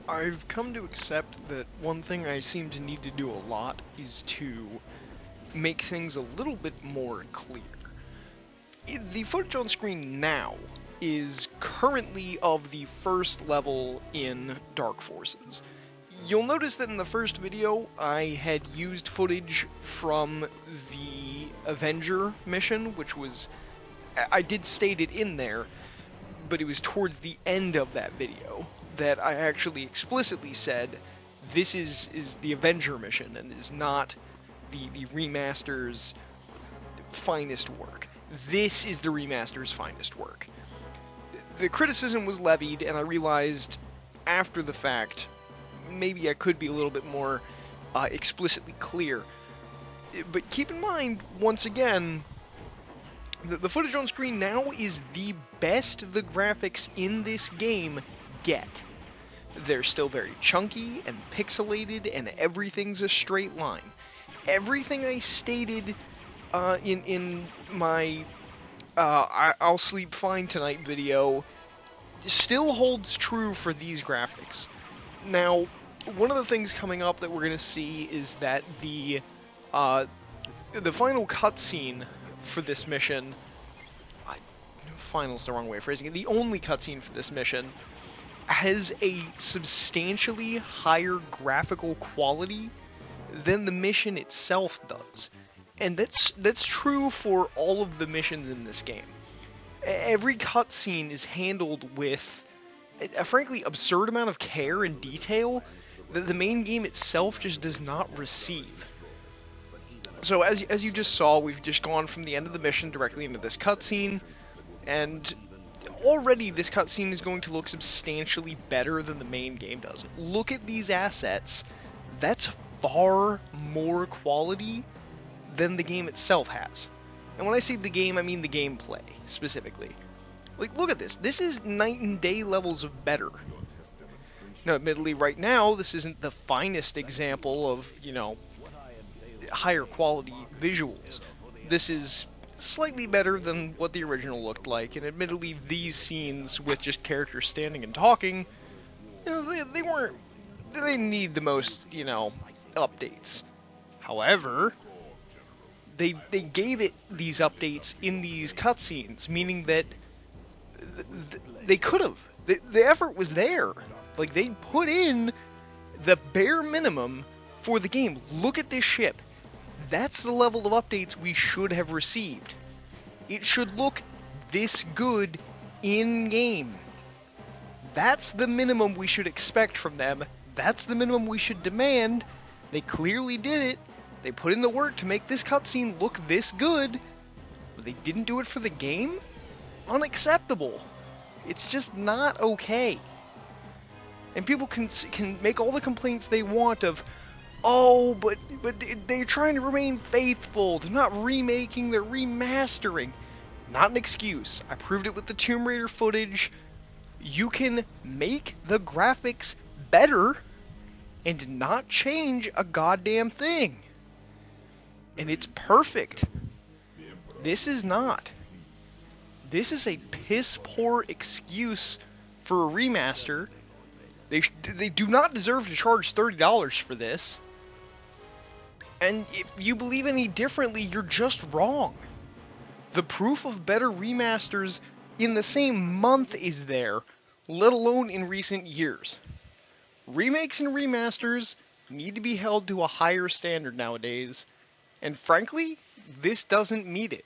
I've come to accept that one thing I seem to need to do a lot is to make things a little bit more clear. The footage on screen now is currently of the first level in Dark Forces. You'll notice that in the first video I had used footage from the Avenger mission, which was... I did state it in there, but it was towards the end of that video that I actually explicitly said this is the Avenger mission and is not the Remaster's finest work. This is the Remaster's finest work. The criticism was levied, and I realized after the fact maybe I could be a little bit more explicitly clear. But keep in mind, once again, the footage on screen now is the best the graphics in this game get. They're still very chunky and pixelated, and everything's a straight line. Everything I stated in my I'll sleep fine tonight video still holds true for these graphics. Now, one of the things coming up that we're going to see is that the final cutscene for this mission, final's the wrong way of phrasing it, the only cutscene for this mission has a substantially higher graphical quality than the mission itself does. And that's true for all of the missions in this game. Every cutscene is handled with a frankly absurd amount of care and detail that the main game itself just does not receive. So as you just saw, we've just gone from the end of the mission directly into this cutscene, and already this cutscene is going to look substantially better than the main game does. Look at these assets. That's far more quality than the game itself has. And when I say the game, I mean the gameplay, specifically. Like, look at this. This is night and day levels of better. Now, admittedly, right now, this isn't the finest example of, higher quality visuals. This is slightly better than what the original looked like, and admittedly, these scenes with just characters standing and talking, they need the most, updates. However, they gave it these updates in these cutscenes, meaning that they could have. The effort was there. Like, they put in the bare minimum for the game. Look at this ship. That's the level of updates we should have received. It should look this good in-game. That's the minimum we should expect from them. That's the minimum we should demand. They clearly did it. They put in the work to make this cutscene look this good, but they didn't do it for the game? Unacceptable. It's just not okay. And people can make all the complaints they want of, oh, but they're trying to remain faithful. They're not remaking, they're remastering. Not an excuse. I proved it with the Tomb Raider footage. You can make the graphics better and not change a goddamn thing. And it's perfect. This is not. This is a piss-poor excuse for a remaster. They do not deserve to charge $30 for this. And if you believe any differently, you're just wrong. The proof of better remasters in the same month is there, let alone in recent years. Remakes and remasters need to be held to a higher standard nowadays, and frankly, this doesn't meet it.